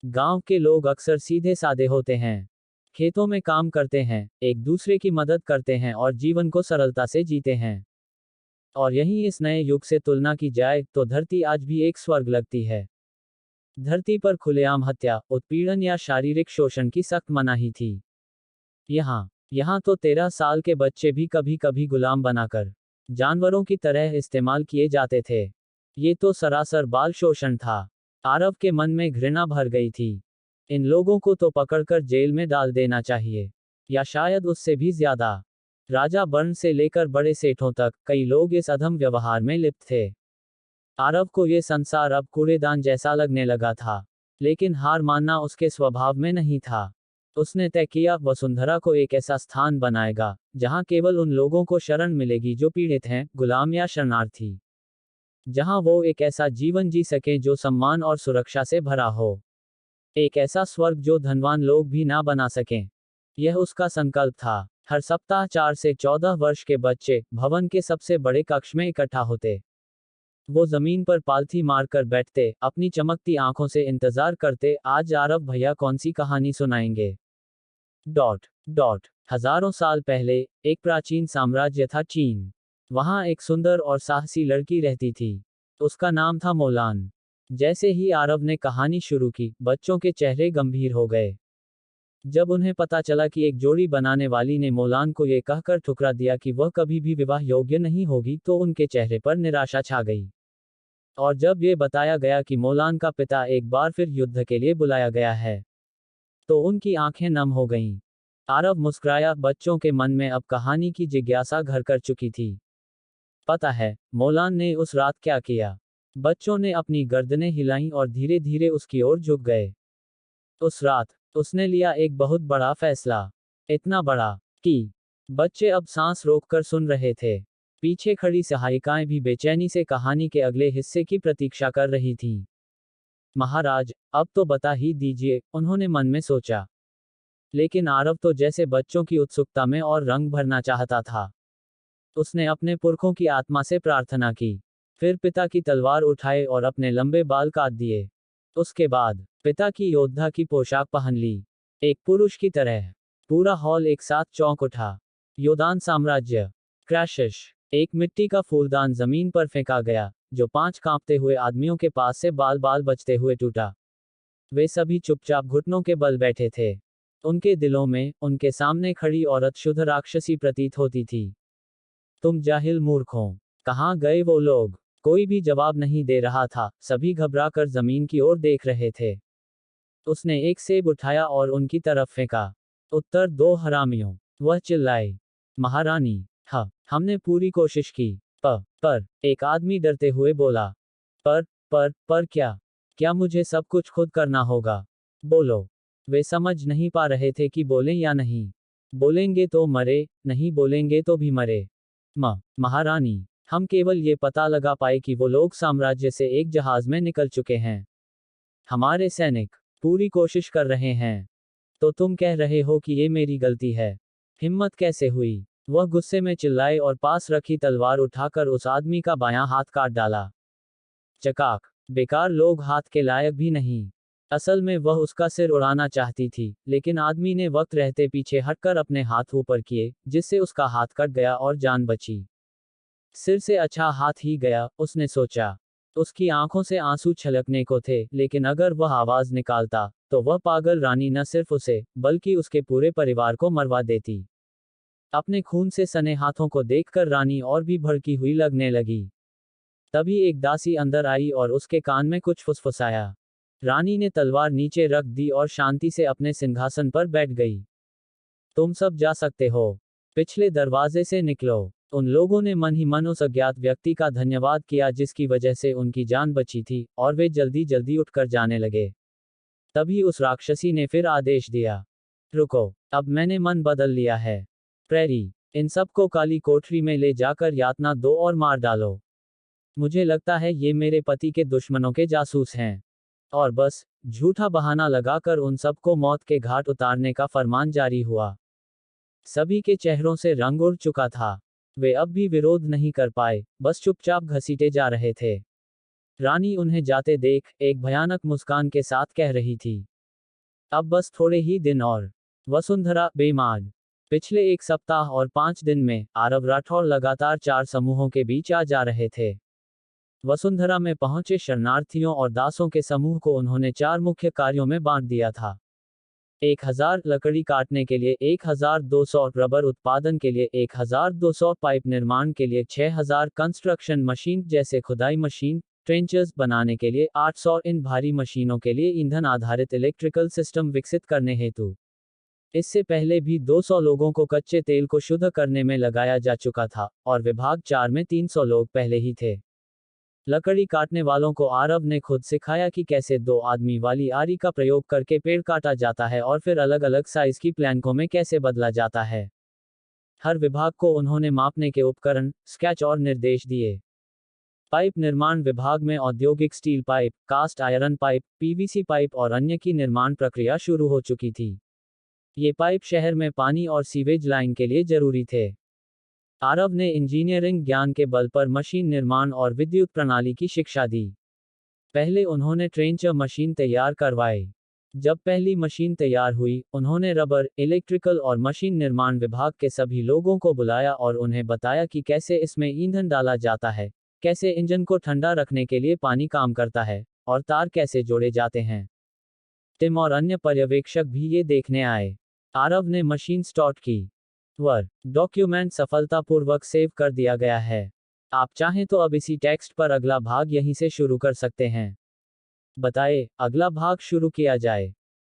गांव के लोग अक्सर सीधे सादे होते हैं, खेतों में काम करते हैं, एक दूसरे की मदद करते हैं और जीवन को सरलता से जीते हैं। और यहीं इस नए युग से तुलना की जाए तो धरती आज भी एक स्वर्ग लगती है। धरती पर खुलेआम हत्या, उत्पीड़न या शारीरिक शोषण की सख्त मनाही थी। यहाँ तो 13 साल के बच्चे भी कभी कभी गुलाम बनाकर जानवरों की तरह इस्तेमाल किए जाते थे। ये तो सरासर बाल शोषण था। आरव के मन में घृणा भर गई थी। इन लोगों को तो पकड़कर जेल में डाल देना चाहिए, या शायद उससे भी ज्यादा। राजा बर्न से लेकर बड़े सेठों तक कई लोग इस अधम व्यवहार में लिप्त थे। आरव को ये संसार अब कूड़ेदान जैसा लगने लगा था, लेकिन हार मानना उसके स्वभाव में नहीं था। उसने तय किया वसुंधरा को एक ऐसा स्थान बनाएगा जहां केवल उन लोगों को शरण मिलेगी जो पीड़ित हैं, गुलाम या शरणार्थी। जहां वो एक ऐसा जीवन जी सके जो सम्मान और सुरक्षा से भरा हो। एक ऐसा स्वर्ग जो धनवान लोग भी ना बना सकें। यह उसका संकल्प था। हर सप्ताह 4 से 14 वर्ष के बच्चे भवन के सबसे बड़े कक्ष में इकट्ठा होते। वो जमीन पर पालथी मारकर बैठते, अपनी चमकती आंखों से इंतजार करते, आज आरव भैया कौन सी कहानी सुनाएंगे। डॉट डॉट हजारों साल पहले एक प्राचीन साम्राज्य था चीन। वहां एक सुंदर और साहसी लड़की रहती थी। उसका नाम था मोलान। जैसे ही आरव ने कहानी शुरू की, बच्चों के चेहरे गंभीर हो गए। जब उन्हें पता चला कि एक जोड़ी बनाने वाली ने मोलान को यह कहकर ठुकरा दिया कि वह कभी भी विवाह योग्य नहीं होगी, तो उनके चेहरे पर निराशा छा गई। और जब ये बताया गया कि मोलान का पिता एक बार फिर युद्ध के लिए बुलाया गया है, तो उनकी आंखें नम हो गईं। आरव मुस्कुराया, बच्चों के मन में अब कहानी की जिज्ञासा घर कर चुकी थी। पता है मोलान ने उस रात क्या किया? बच्चों ने अपनी गर्दनें हिलाईं और धीरे धीरे उसकी ओर झुक गए। उस रात उसने लिया एक बहुत बड़ा फैसला। इतना बड़ा कि बच्चे अब सांस रोककर सुन रहे थे। पीछे खड़ी सहायिकाएं भी बेचैनी से कहानी के अगले हिस्से की प्रतीक्षा कर रही थीं। महाराज, अब तो बता ही दीजिए, उन्होंने मन में सोचा। लेकिन आरव तो जैसे बच्चों की उत्सुकता में और रंग भरना चाहता था। उसने अपने पुरखों की आत्मा से प्रार्थना की, फिर पिता की तलवार उठाए और अपने लंबे बाल काट दिए। उसके बाद पिता की योद्धा की पोशाक पहन ली, एक पुरुष की तरह। पूरा हॉल एक साथ चौंक उठा। योदान साम्राज्य क्रैशिश। एक मिट्टी का फूलदान जमीन पर फेंका गया, जो 5 कांपते हुए आदमियों के पास से बाल बाल बचते हुए टूटा। वे सभी चुपचाप घुटनों के बल बैठे थे। उनके दिलों में उनके सामने खड़ी औरत शुद्ध राक्षसी प्रतीत होती थी। तुम जाहिल मूर्खों, कहाँ गए वो लोग? कोई भी जवाब नहीं दे रहा था, सभी घबराकर जमीन की ओर देख रहे थे। उसने एक सेब उठाया और उनकी तरफ फेंका। उत्तर दो हरामियों, वह चिल्लाई। महारानी, हाँ, हमने पूरी कोशिश की। पर एक आदमी डरते हुए बोला। पर क्या? क्या मुझे सब कुछ खुद करना होगा? बोलो। वे समझ नहीं पा रहे थे कि बोलें या नहीं। बोलेंगे तो मरे, नहीं बोलेंगे तो भी मरे। महारानी, हम केवल ये पता लगा पाए कि वो लोग साम्राज्य से एक जहाज में निकल चुके हैं। हमारे सैनिक पूरी कोशिश कर रहे हैं। तो तुम कह रहे हो कि ये मेरी गलती है? हिम्मत कैसे हुई? वह गुस्से में चिल्लाए और पास रखी तलवार उठाकर उस आदमी का बायां हाथ काट डाला। चकाक। बेकार, लोग हाथ के लायक भी नहीं। असल में वह उसका सिर उड़ाना चाहती थी, लेकिन आदमी ने वक्त रहते पीछे हटकर अपने हाथ ऊपर किए, जिससे उसका हाथ कट गया और जान बची। सिर से अच्छा हाथ ही गया, उसने सोचा। उसकी आंखों से आंसू छलकने को थे, लेकिन अगर वह आवाज निकालता, तो वह पागल रानी न सिर्फ उसे, बल्कि उसके पूरे परिवार को मरवा देती। अपने खून से सने हाथों को देखकर रानी और भी भड़की हुई लगने लगी। तभी एक दासी अंदर आई और उसके कान में कुछ फुसफुसाया। रानी ने तलवार नीचे रख दी और शांति से अपने सिंहासन पर बैठ गई। तुम सब जा सकते हो। पिछले दरवाजे से निकलो। उन लोगों ने मन ही मन उस अज्ञात व्यक्ति का धन्यवाद किया जिसकी वजह से उनकी जान बची थी, और वे जल्दी जल्दी उठकर जाने लगे। तभी उस राक्षसी ने फिर आदेश दिया। रुको, अब मैंने मन बदल लिया है। प्रेरी, इन सबको काली कोठरी में ले जाकर यातना दो और मार डालो। मुझे लगता है ये मेरे पति के दुश्मनों के जासूस हैं। और बस, झूठा बहाना लगाकर उन सबको मौत के घाट उतारने का फरमान जारी हुआ। सभी के चेहरों से रंग उड़ चुका था। वे अब भी विरोध नहीं कर पाए, बस चुपचाप घसीटे जा रहे थे। रानी उन्हें जाते देख एक भयानक मुस्कान के साथ कह रही थी, अब बस थोड़े ही दिन और। वसुंधरा बेमाद। पिछले 1 सप्ताह और 5 दिन में आरव राठौर लगातार 4 समूहों के बीच आ जा रहे थे। वसुंधरा में पहुंचे शरणार्थियों और दासों के समूह को उन्होंने 4 मुख्य कार्यों में बांट दिया था। 1000 लकड़ी काटने के लिए, 1200 रबर उत्पादन के लिए, 1200 पाइप निर्माण के लिए, 6000 कंस्ट्रक्शन मशीन जैसे खुदाई मशीन, ट्रेंचर्स बनाने के लिए, 800 इन भारी मशीनों के लिए ईंधन आधारित इलेक्ट्रिकल सिस्टम विकसित करने हेतु। इससे पहले भी 200 लोगों को कच्चे तेल को शुद्ध करने में लगाया जा चुका था, और विभाग 4 में 300 लोग पहले ही थे। लकड़ी काटने वालों को आरव ने खुद सिखाया कि कैसे 2 आदमी वाली आरी का प्रयोग करके पेड़ काटा जाता है और फिर अलग अलग साइज की प्लैंकों में कैसे बदला जाता है। हर विभाग को उन्होंने मापने के उपकरण, स्केच और निर्देश दिए। पाइप निर्माण विभाग में औद्योगिक steel pipe, cast iron pipe, PVC pipe और अन्य की निर्माण प्रक्रिया शुरू हो चुकी थी। ये पाइप शहर में पानी और सीवेज लाइन के लिए जरूरी थे। आरव ने इंजीनियरिंग ज्ञान के बल पर मशीन निर्माण और विद्युत प्रणाली की शिक्षा दी। पहले उन्होंने ट्रेंचर मशीन तैयार करवाई। जब पहली मशीन तैयार हुई, उन्होंने रबर, इलेक्ट्रिकल और मशीन निर्माण विभाग के सभी लोगों को बुलाया और उन्हें बताया कि कैसे इसमें ईंधन डाला जाता है, कैसे इंजन को ठंडा रखने के लिए पानी काम करता है, और तार कैसे जोड़े जाते हैं। टिम और अन्य पर्यवेक्षक भी ये देखने आए। आरव ने मशीन स्टार्ट की। डॉक्यूमेंट सफलतापूर्वक सेव कर दिया गया है। आप चाहें तो अब इसी टेक्स्ट पर अगला भाग यहीं से शुरू कर सकते हैं। बताए, अगला भाग शुरू किया जाए।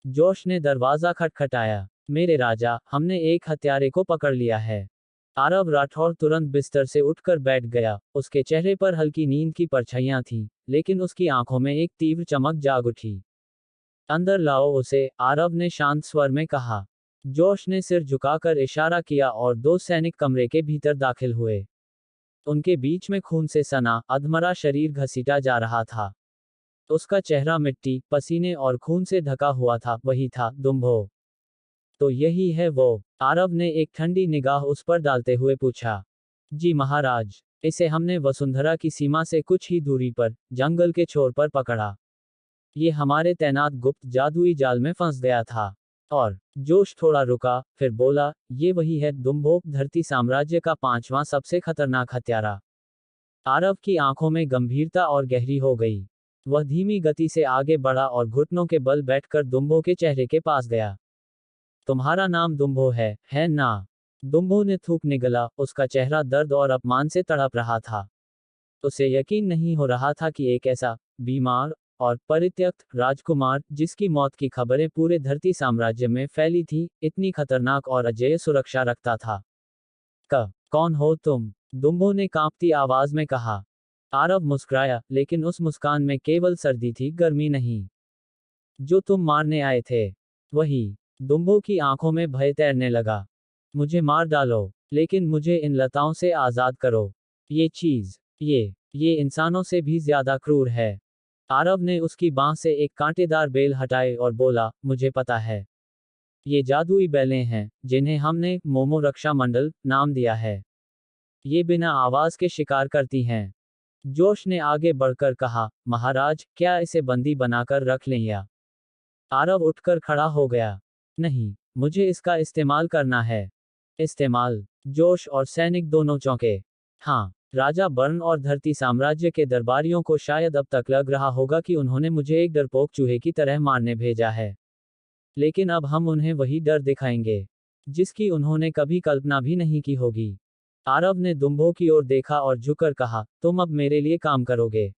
जोश ने दरवाजा खटखटाया। मेरे राजा, हमने एक हत्यारे को पकड़ लिया है। आरव राठौर तुरंत बिस्तर से उठकर बैठ गया। उसके चेहरे पर हल्की नींद की परछाइयां थीं, लेकिन उसकी आंखों में एक तीव्र चमक जाग उठी। अंदर लाओ उसे, आरव ने शांत स्वर में कहा। जोश ने सिर झुकाकर इशारा किया और 2 सैनिक कमरे के भीतर दाखिल हुए। उनके बीच में खून से सना, अधमरा शरीर घसीटा जा रहा था। उसका चेहरा मिट्टी, पसीने और खून से ढका हुआ था। वही था दुम्भो। तो यही है वो? आरव ने एक ठंडी निगाह उस पर डालते हुए पूछा। जी महाराज, इसे हमने वसुंधरा की सीमा से कुछ ही दूरी पर, जंगल के छोर पर पकड़ा। ये हमारे तैनात गुप्त जादुई जाल में फंस गया था। और जोश थोड़ा रुका, फिर बोला, ये वही है दुम्भो, धरती साम्राज्य का 5वां सबसे खतरनाक हत्यारा। आरव की आंखों में गंभीरता और गहरी हो गई। वह धीमी गति से आगे बढ़ा और घुटनों के बल बैठकर दुम्भो के चेहरे के पास गया। तुम्हारा नाम दुम्भो है ना? दुम्भो ने थूक निगला। उसका चेहरा दर्द और अपमान से तड़प रहा था। उसे यकीन नहीं हो रहा था कि एक ऐसा बीमार और परित्यक्त राजकुमार, जिसकी मौत की खबरें पूरे धरती साम्राज्य में फैली थी, इतनी खतरनाक और अजेय सुरक्षा रखता था। कौन हो तुम? दुम्भो ने कांपती आवाज में कहा। आरव मुस्कुराया, लेकिन उस मुस्कान में केवल सर्दी थी, गर्मी नहीं। जो तुम मारने आए थे, वही। दुम्भो की आंखों में भय तैरने लगा। मुझे मार डालो, लेकिन मुझे इन लताओं से आजाद करो। ये चीज, ये इंसानों से भी ज्यादा क्रूर है। आरव ने उसकी बांह से एक कांटेदार बेल हटाई और बोला, मुझे पता है। ये जादुई बेलें हैं, जिन्हें हमने मोमो रक्षा मंडल नाम दिया है। ये बिना आवाज के शिकार करती हैं। जोश ने आगे बढ़कर कहा, महाराज, क्या इसे बंदी बनाकर रख लें या? आरव उठकर खड़ा हो गया। नहीं, मुझे इसका इस्तेमाल करना है। इस्तेमाल? जोश और सैनिक दोनों चौंके। हाँ, राजा बर्न और धरती साम्राज्य के दरबारियों को शायद अब तक लग रहा होगा कि उन्होंने मुझे एक डरपोक चूहे की तरह मारने भेजा है। लेकिन अब हम उन्हें वही डर दिखाएंगे, जिसकी उन्होंने कभी कल्पना भी नहीं की होगी। आरव ने दुम्भो की ओर देखा और झुककर कहा, तुम अब मेरे लिए काम करोगे?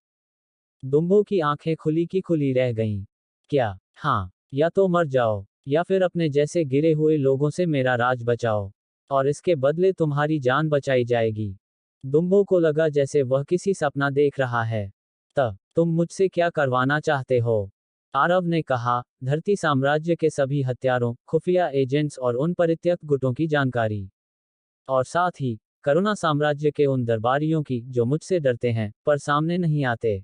दुम्भो की आंखें खुली की खुली रह गईं। क्या? हाँ, या तो मर जाओ, या फिर अपने जैसे गिरे हुए लोगों से मेरा राज बचाओ, और इसके बदले तुम्हारी जान बचाई जाएगी। दुम्भो को लगा जैसे वह किसी सपना देख रहा है। तुम मुझसे क्या करवाना चाहते हो? आरव ने कहा, धरती साम्राज्य के सभी हत्यारों, खुफिया एजेंट्स और उन परित्यक्त गुटों की जानकारी। और साथ ही, करुणा साम्राज्य के उन दरबारियों की, जो मुझसे डरते हैं, पर सामने नहीं आते।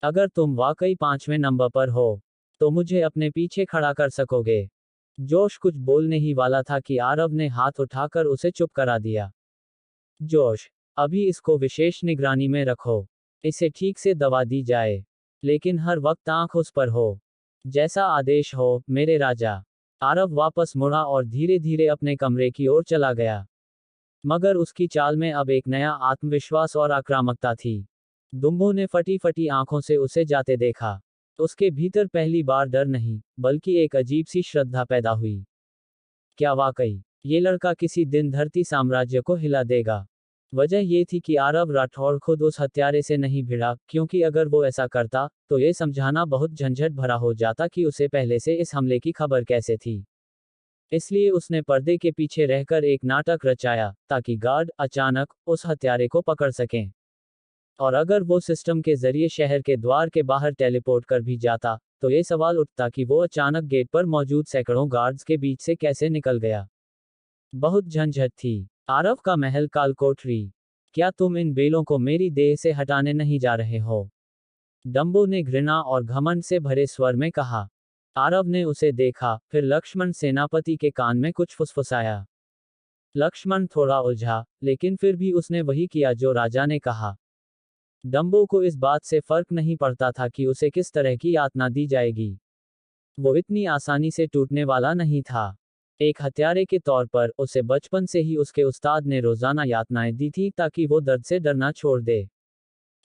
अगर तुम वाकई 5वें नंबर पर हो, तो मुझे अपने पीछे खड़ा कर सकोगे। जोश कुछ बोलने ही वाला था कि आरव ने हाथ उठाकर उसे चुप करा दिया। जोश, अभी इसको विशेष निगरानी में रखो। इसे ठीक से दवा दी जाए, लेकिन हर वक्त आंख उस पर हो। जैसा आदेश हो, मेरे राजा। आरव वापस मुड़ा और धीरे धीरे अपने कमरे की ओर चला गया। मगर उसकी चाल में अब एक नया आत्मविश्वास और आक्रामकता थी। दुम्भो ने फटी फटी आंखों से उसे जाते देखा। उसके भीतर पहली बार डर नहीं, बल्कि एक अजीब सी श्रद्धा पैदा हुई। क्या वाकई ये लड़का किसी दिन धरती साम्राज्य को हिला देगा? वजह ये थी कि आरव राठौर खुद उस हत्यारे से नहीं भिड़ा, क्योंकि अगर वो ऐसा करता, तो ये समझाना बहुत झंझट भरा हो जाता कि उसे पहले से इस हमले की खबर कैसे थी। इसलिए उसने पर्दे के पीछे रहकर एक नाटक रचाया ताकि गार्ड अचानक उस हत्यारे को पकड़ सकें। और अगर वो सिस्टम के जरिए शहर के द्वार के बाहर टेलीपोर्ट कर भी जाता, तो ये सवाल उठता कि वो अचानक गेट पर मौजूद सैकड़ों गार्ड्स के बीच से कैसे निकल गया। बहुत झंझट थी। आरव का महल काल कोठरी। क्या तुम इन बेलों को मेरी देह से हटाने नहीं जा रहे हो? डंबो ने घृणा और घमंड से भरे स्वर में कहा। आरव ने उसे देखा, फिर लक्ष्मण सेनापति के कान में कुछ फुसफुसाया। लक्ष्मण थोड़ा उलझा, लेकिन फिर भी उसने वही किया जो राजा ने कहा। डंबो को इस बात से फर्क नहीं पड़ता था कि उसे किस तरह की यातना दी जाएगी। वो इतनी आसानी से टूटने वाला नहीं था। एक हत्यारे के तौर पर उसे बचपन से ही उसके उस्ताद ने रोजाना यातनाएं दी थी ताकि वो दर्द से डरना छोड़ दे।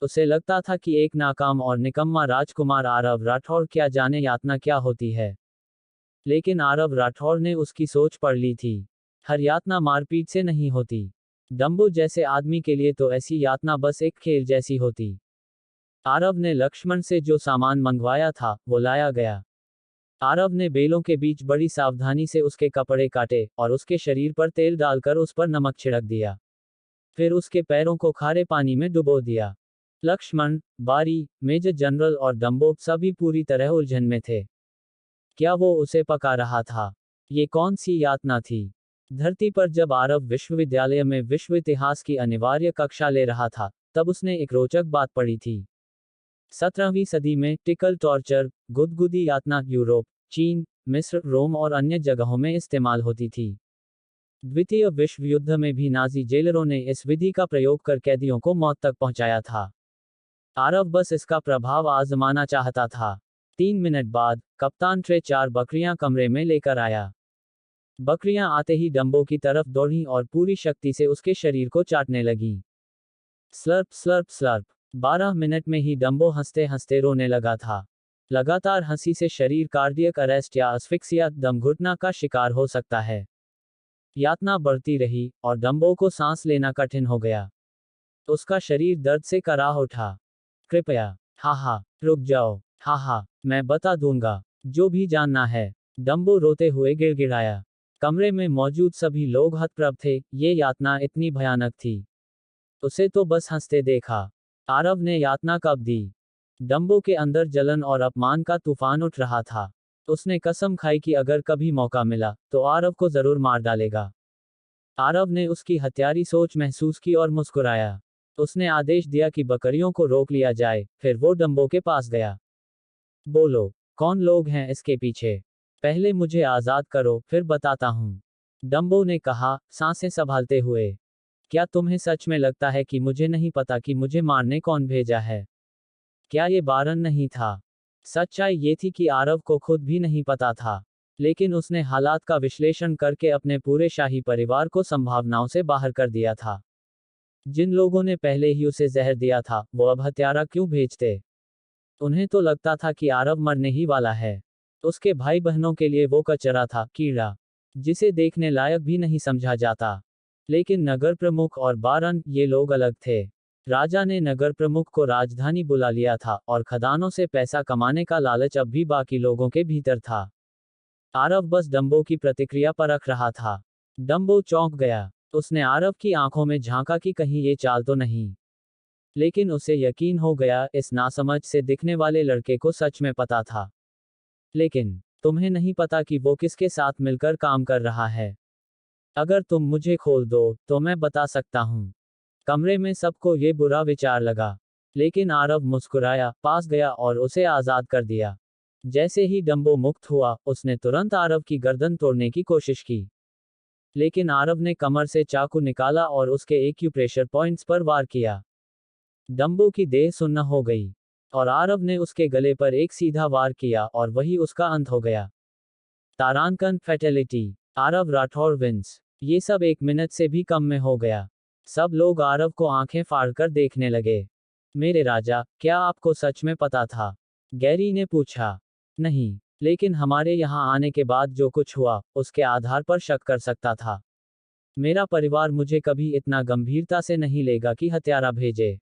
उसे लगता था कि एक नाकाम और निकम्मा राजकुमार आरव राठौड़ क्या जाने यातना क्या होती है। लेकिन आरव राठौड़ ने उसकी सोच पढ़ ली थी। हर यातना मारपीट से नहीं होती। डंबो जैसे आदमी के लिए तो ऐसी यातना बस एक खेल जैसी होती। आरव ने लक्ष्मण से जो सामान मंगवाया था वो लाया गया। आरव ने बेलों के बीच बड़ी सावधानी से उसके कपड़े काटे और उसके शरीर पर तेल डालकर उस पर नमक छिड़क दिया। फिर उसके पैरों को खारे पानी में डुबो दिया। लक्ष्मण, बारी, मेजर जनरल और डंबो सभी पूरी तरह उलझन में थे। क्या वो उसे पका रहा था? ये कौन सी यातना थी? धरती पर जब आरव विश्वविद्यालय में विश्व इतिहास की अनिवार्य कक्षा ले रहा था, तब उसने एक रोचक बात पढ़ी थी। 17वीं सदी में टिकल टॉर्चर, गुदगुदी यातना यूरोप, चीन, मिस्र, रोम और अन्य जगहों में इस्तेमाल होती थी। द्वितीय विश्व युद्ध में भी नाजी जेलरों ने इस विधि का प्रयोग कर कैदियों को मौत तक पहुंचाया था। आरव बस इसका प्रभाव आजमाना चाहता था। 3 मिनट बाद कप्तान ट्रे 4 बकरियां कमरे में लेकर आया। बकरियां आते ही डंबो की तरफ दौड़ी और पूरी शक्ति से उसके शरीर को चाटने लगीं। Slurrp Slurrp Slurrp. 12 मिनट में ही डंबो हंसते हंसते रोने लगा था। लगातार हंसी से शरीर कार्डियक अरेस्ट या अस्फिक्सिया दम घुटना का शिकार हो सकता है। यातना बढ़ती रही और डंबो को सांस लेना कठिन हो गया। उसका शरीर दर्द से कराह उठा। कृपया, हाहा, रुक जाओ, हाहा, मैं बता दूंगा, जो भी जानना है। डंबो रोते हुए गिड़गिड़ाया। कमरे में मौजूद सभी लोग हतप्रभ थे, ये यातना इतनी भयानक थी। उसे तो बस हंसते देखा। आरव ने यातना कब दी? डंबो के अंदर जलन और अपमान का तूफान उठ रहा था। उसने कसम खाई कि अगर कभी मौका मिला, तो आरव को जरूर मार डालेगा। आरव ने उसकी हत्यारी सोच महसूस की और मुस्कुराया। उसने आदेश दिया कि बकरियों को रोक लिया जाए, फिर वो डंबो के पास गया। बोलो, कौन लोग हैं इसके पीछे? पहले मुझे आजाद करो, फिर बताता हूँ। डंबो ने कहा, सांसें संभालते हुए। क्या तुम्हें सच में लगता है कि मुझे नहीं पता कि मुझे मारने कौन भेजा है? क्या ये बारन नहीं था? सच्चाई ये थी कि आरव को खुद भी नहीं पता था। लेकिन उसने हालात का विश्लेषण करके अपने पूरे शाही परिवार को संभावनाओं से बाहर कर दिया था। जिन लोगों ने पहले ही उसे जहर दिया था, वो अब हत्यारा क्यों भेजते? उन्हें तो लगता था कि आरव मरने ही वाला है। उसके भाई बहनों के लिए वो कचरा था, कीड़ा, जिसे देखने लायक भी नहीं समझा जाता। लेकिन नगर प्रमुख और बारन, ये लोग अलग थे। राजा ने नगर प्रमुख को राजधानी बुला लिया था और खदानों से पैसा कमाने का लालच अब भी बाकी लोगों के भीतर था। आरव बस डंबो की प्रतिक्रिया परख रहा था। डंबो चौंक गया। उसने आरव की आंखों में झांका कि कहीं ये चाल तो नहीं। लेकिन उसे यकीन हो गया, इस नासमझ से दिखने वाले लड़के को सच में पता था। लेकिन तुम्हें नहीं पता कि वो किसके साथ मिलकर काम कर रहा है। अगर तुम मुझे खोल दो, तो मैं बता सकता हूँ। कमरे में सबको ये बुरा विचार लगा। लेकिन आरव मुस्कुराया, पास गया और उसे आजाद कर दिया। जैसे ही डंबो मुक्त हुआ, उसने तुरंत आरव की गर्दन तोड़ने की कोशिश की। लेकिन आरव ने कमर से चाकू निकाला और उसके एक्यूप्रेशर पॉइंट्स पर वार किया। डंबो की देह सुन्न हो गई। और आरव ने उसके गले पर एक सीधा वार किया और वही उसका अंत हो गया। तारांकन फैटेलिटी। आरव राठौड़ विंस। ये सब 1 मिनट से भी कम में हो गया। सब लोग आरव को आंखें फाड़कर देखने लगे। मेरे राजा, क्या आपको सच में पता था? गैरी ने पूछा। नहीं, लेकिन हमारे यहाँ आने के बाद जो कुछ हुआ, उसके आधार पर शक कर सकता था। मेरा परिवार मुझे कभी इतना गंभीरता से नहीं लेगा कि हत्यारा भेजे।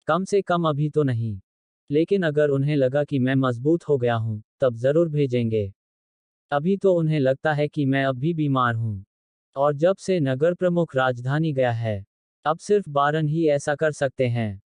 कम से कम अभी तो नहीं। लेकिन अगर उन्हें लगा कि मैं मजबूत हो गया हूं, तब जरूर भेजेंगे। अभी तो उन्हें लगता है कि मैं अब भी बीमार हूँ। और जब से नगर प्रमुख राजधानी गया है, अब सिर्फ बारन ही ऐसा कर सकते हैं।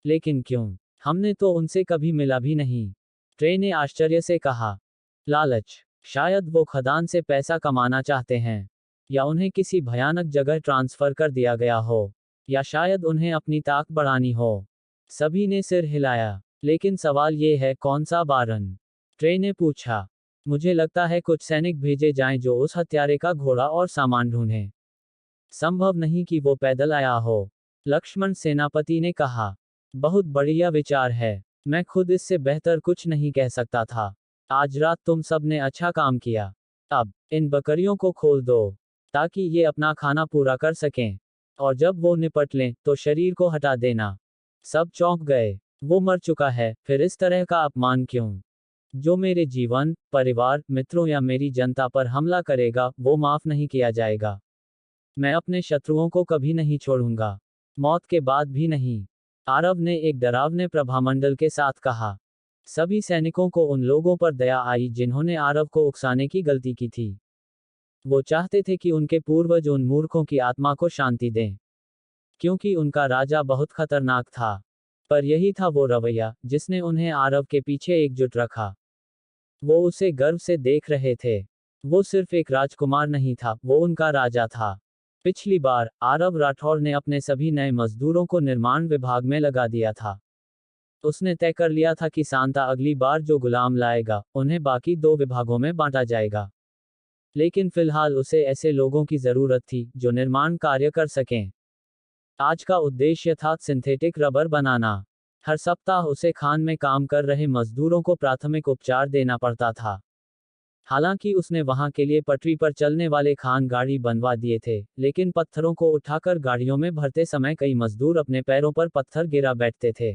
लेकिन क्यों? हमने तो उनसे कभी मिला भी नहीं। ट्रे ने आश्चर्य से कहा। लालच। शायद वो खदान से पैसा कमाना चाहते हैं। या उन्हें किसी भयानक जगह ट्रांसफर कर दिया गया हो। या शायद उन्हें अपनी ताक बढ़ानी हो। सभी ने सिर हिलाया। लेकिन सवाल ये है, कौन सा बारन? ट्रे ने पूछा। मुझे लगता है कुछ सैनिक भेजे जाएं जो उस हत्यारे का घोड़ा और सामान ढूंढें। संभव नहीं कि वो पैदल आया हो, लक्ष्मण सेनापति ने कहा। बहुत बढ़िया विचार है। मैं खुद इससे बेहतर कुछ नहीं कह सकता था। आज रात तुम सब ने अच्छा काम किया। अब इन बकरियों को खोल दो, ताकि ये अपना खाना पूरा कर सकें। और जब वो निपट लें, तो शरीर को हटा देना। सब चौंक गए। वो मर चुका है, फिर इस तरह का अपमान क्यों? जो मेरे जीवन, परिवार, मित्रों या मेरी जनता पर हमला करेगा, वो माफ नहीं किया जाएगा। मैं अपने शत्रुओं को कभी नहीं छोड़ूंगा। मौत के बाद भी नहीं। आरव ने एक डरावने प्रभामंडल के साथ कहा। सभी सैनिकों को उन लोगों पर दया आई जिन्होंने आरव को उकसाने की गलती की थी। वो चाहते थे कि उनके पूर्वज उन मूर्खों की आत्मा को शांति दें, क्योंकि उनका राजा बहुत खतरनाक था। पर यही था वो रवैया जिसने उन्हें आरव के पीछे एकजुट रखा। वो उसे गर्व से देख रहे थे। वो सिर्फ एक राजकुमार नहीं था, वो उनका राजा था। पिछली बार आरव राठौर ने अपने सभी नए मजदूरों को निर्माण विभाग में लगा दिया था। उसने तय कर लिया था कि सांता अगली बार जो गुलाम लाएगा, उन्हें बाकी 2 विभागों में बांटा जाएगा। लेकिन फिलहाल उसे ऐसे लोगों की जरूरत थी जो निर्माण कार्य कर सकें। आज का उद्देश्य था सिंथेटिक रबर बनाना। हर सप्ताह उसे खान में काम कर रहे मजदूरों को प्राथमिक उपचार देना पड़ता था। हालांकि उसने वहां के लिए पटरी पर चलने वाले खान गाड़ी बनवा दिए थे, लेकिन पत्थरों को उठाकर गाड़ियों में भरते समय कई मजदूर अपने पैरों पर पत्थर गिरा बैठते थे।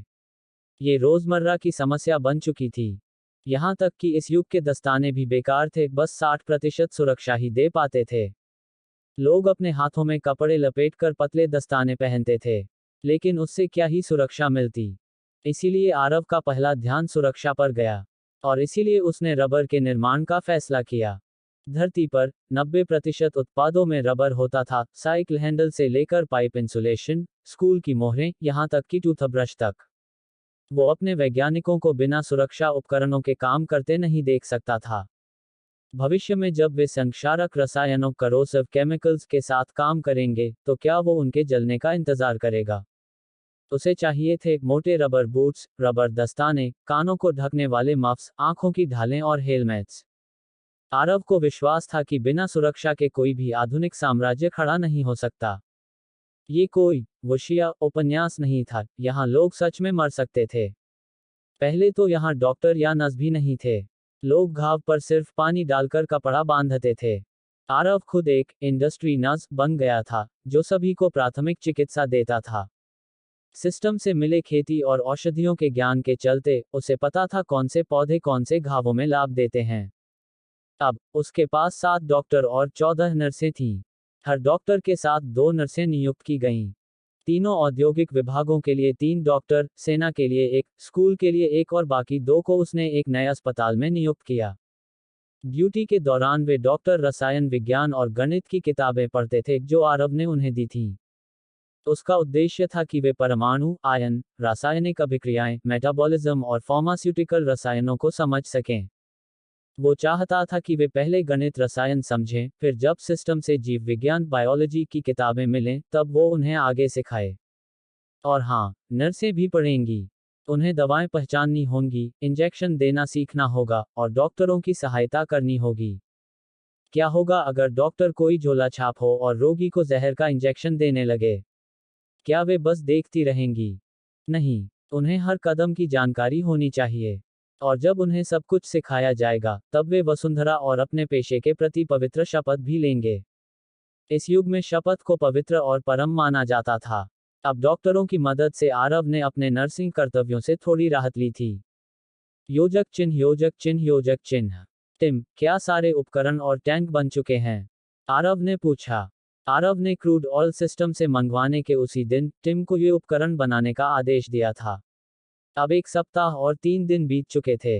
ये रोजमर्रा की समस्या बन चुकी थी। यहां तक कि इस युग के दस्ताने भी बेकार थे, बस 60% सुरक्षा ही दे पाते थे। लोग अपने हाथों में कपड़े लपेटकर पतले दस्ताने पहनते थे, लेकिन उससे क्या ही सुरक्षा मिलती। इसीलिए आरव का पहला ध्यान सुरक्षा पर गया। और इसीलिए उसने रबर के निर्माण का फैसला किया। धरती पर 90% उत्पादों में रबर होता था, साइकिल हैंडल से लेकर पाइप इंसुलेशन, स्कूल की मोहरें, यहां तक कि टूथब्रश तक। वो अपने वैज्ञानिकों को बिना सुरक्षा उपकरणों के काम करते नहीं देख सकता था। भविष्य में जब वे संक्षारक रसायनों करोसिव केमिकल्स के साथ काम करेंगे, तो क्या वो उनके जलने का इंतजार करेगा? उसे चाहिए थे मोटे रबर बूट्स, रबर दस्ताने, कानों को ढकने वाले मफ्स, आंखों की ढालें और हेलमेट्स। आरव को विश्वास था कि बिना सुरक्षा के कोई भी आधुनिक साम्राज्य खड़ा नहीं हो सकता। ये कोई वुशिया उपन्यास नहीं था, यहाँ लोग सच में मर सकते थे। पहले तो यहाँ डॉक्टर या नर्स भी नहीं थे। लोग घाव पर सिर्फ पानी डालकर कपड़ा बांधते थे। आरव खुद एक इंडस्ट्री नर्स बन गया था, जो सभी को प्राथमिक चिकित्सा देता था। सिस्टम से मिले खेती और औषधियों के ज्ञान के चलते उसे पता था कौन से पौधे कौन से घावों में लाभ देते हैं। अब उसके पास 7 डॉक्टर और 14 नर्सें थीं। हर डॉक्टर के साथ 2 नर्सें नियुक्त की गईं। तीनों औद्योगिक विभागों के लिए 3 डॉक्टर, सेना के लिए 1, स्कूल के लिए 1 और बाकी 2 को उसने एक नए अस्पताल में नियुक्त किया। ड्यूटी के दौरान वे डॉक्टर रसायन विज्ञान और गणित की किताबें पढ़ते थे जो आरव ने उन्हें दी थीं। उसका उद्देश्य था कि वे परमाणु, आयन, रासायनिक अभिक्रियाएं, मेटाबॉलिज्म और फार्मास्यूटिकल रसायनों को समझ सकें। वो चाहता था कि वे पहले गणित रसायन समझें, फिर जब सिस्टम से जीव विज्ञान बायोलॉजी की किताबें मिलें, तब वो उन्हें आगे सिखाए। और हाँ, नर्सें भी पढ़ेंगी। उन्हें दवाएं पहचाननी होंगी, इंजेक्शन देना सीखना होगा, और डॉक्टरों की सहायता करनी होगी। क्या होगा अगर डॉक्टर कोई झोला छाप हो और रोगी को जहर का इंजेक्शन देने लगे? क्या वे बस देखती रहेंगी? नहीं, उन्हें हर कदम की जानकारी होनी चाहिए। और जब उन्हें सब कुछ सिखाया जाएगा, तब वे वसुंधरा और अपने पेशे के प्रति पवित्र शपथ भी लेंगे। इस युग में शपथ को पवित्र और परम माना जाता था। अब डॉक्टरों की मदद से आरव ने अपने नर्सिंग कर्तव्यों से थोड़ी राहत ली थी। योजक चिन्ह, योजक चिन्ह, योजक चिन्ह। टिम, क्या सारे उपकरण और टैंक बन चुके हैं? आरव ने पूछा। आरव ने क्रूड ऑयल सिस्टम से मंगवाने के उसी दिन टिम को ये उपकरण बनाने का आदेश दिया था। अब 1 सप्ताह और 3 दिन बीत चुके थे।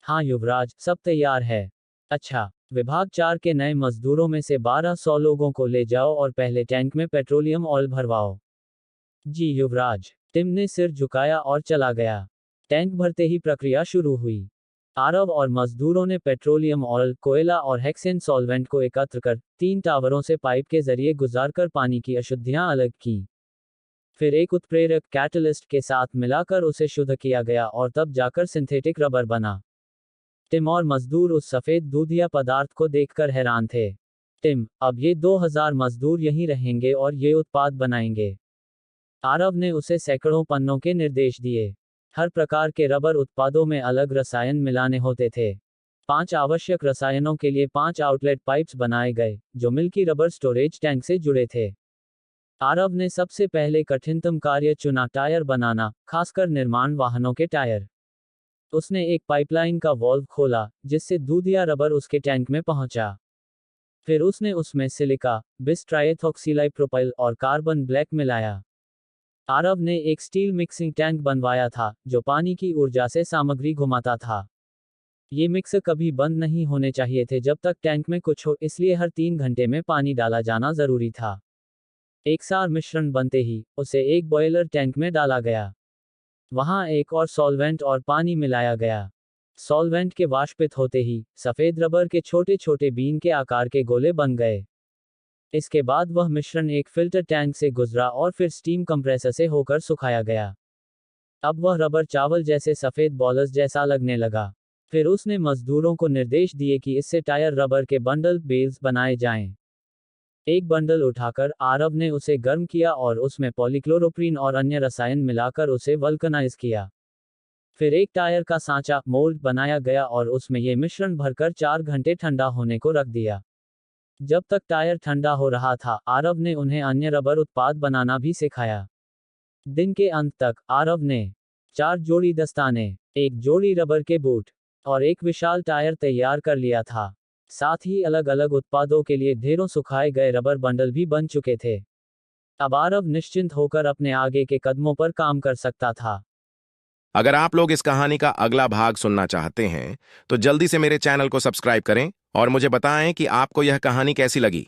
हाँ युवराज, सब तैयार है। अच्छा, विभाग 4 के नए मजदूरों में से 1200 लोगों को ले जाओ और पहले टैंक में पेट्रोलियम ऑयल भरवाओ। जी युवराज। टिम ने सिर झुकाया और चला गया। टैंक भरते ही प्रक्रिया शुरू हुई। आरव और मजदूरों ने पेट्रोलियम ऑयल, कोयला और हेक्सेन सॉल्वेंट को एकत्र कर 3 टावरों से पाइप के जरिए गुजारकर पानी की अशुद्धियां अलग की। फिर एक उत्प्रेरक कैटलिस्ट के साथ मिलाकर उसे शुद्ध किया गया और तब जाकर सिंथेटिक रबर बना। टिम और मजदूर उस सफेद दूधिया पदार्थ को देखकर हैरान थे। टिम, अब ये 2000 मजदूर यहीं रहेंगे और ये उत्पाद बनाएंगे। आरव ने उसे सैकड़ों पन्नों के निर्देश दिए। हर प्रकार के रबर उत्पादों में अलग रसायन मिलाने होते थे। 5 आवश्यक रसायनों के लिए 5 आउटलेट पाइप्स बनाए गए, जो मिल्की रबर स्टोरेज टैंक से जुड़े थे। आरव ने सबसे पहले कठिनतम कार्य चुना, टायर बनाना, खासकर निर्माण वाहनों के टायर। उसने एक पाइपलाइन का वाल्व खोला, जिससे दूधिया रबर उसके टैंक में पहुंचा। फिर उसने उसमें सिलिका, बिस ट्राइएथॉक्सिलाइप्रोपाइल और कार्बन ब्लैक मिलाया। आरव ने एक स्टील मिक्सिंग टैंक बनवाया था, जो पानी की ऊर्जा से सामग्री घुमाता था। ये मिक्सर कभी बंद नहीं होने चाहिए थे जब तक टैंक में कुछ हो, इसलिए हर 3 घंटे में पानी डाला जाना जरूरी था। एकसार मिश्रण बनते ही उसे एक बॉयलर टैंक में डाला गया। वहां एक और सॉल्वेंट और पानी मिलाया गया। सॉल्वेंट के वाष्पित होते ही सफेद रबर के छोटे छोटे बीन के आकार के गोले बन गए। इसके बाद वह मिश्रण एक फिल्टर टैंक से गुजरा और फिर स्टीम कंप्रेसर से होकर सुखाया गया। अब वह रबर चावल जैसे सफेद बॉल्स जैसा लगने लगा। फिर उसने मजदूरों को निर्देश दिए कि इससे टायर रबर के बंडल, बेल्स बनाए जाएं। एक बंडल उठाकर आरव ने उसे गर्म किया और उसमें पॉलीक्लोरोप्रीन और अन्य रसायन मिलाकर उसे वल्कनाइज किया। फिर एक टायर का सांचा, मोल्ड बनाया गया और उसमें यह मिश्रण भरकर 4 घंटे ठंडा होने को रख दिया। जब तक टायर ठंडा हो रहा था, आरव ने उन्हें अन्य रबर उत्पाद बनाना भी सिखाया। दिन के अंत तक आरव ने 4 जोड़ी दस्ताने, एक जोड़ी रबर के बूट और एक विशाल टायर तैयार कर लिया था। साथ ही अलग अलग उत्पादों के लिए ढेरों सुखाए गए रबर बंडल भी बन चुके थे। अब आरव निश्चिंत होकर अपने आगे के कदमों पर काम कर सकता था। अगर आप लोग इस कहानी का अगला भाग सुनना चाहते हैं, तो जल्दी से मेरे चैनल को सब्सक्राइब करें और मुझे बताएं कि आपको यह कहानी कैसी लगी।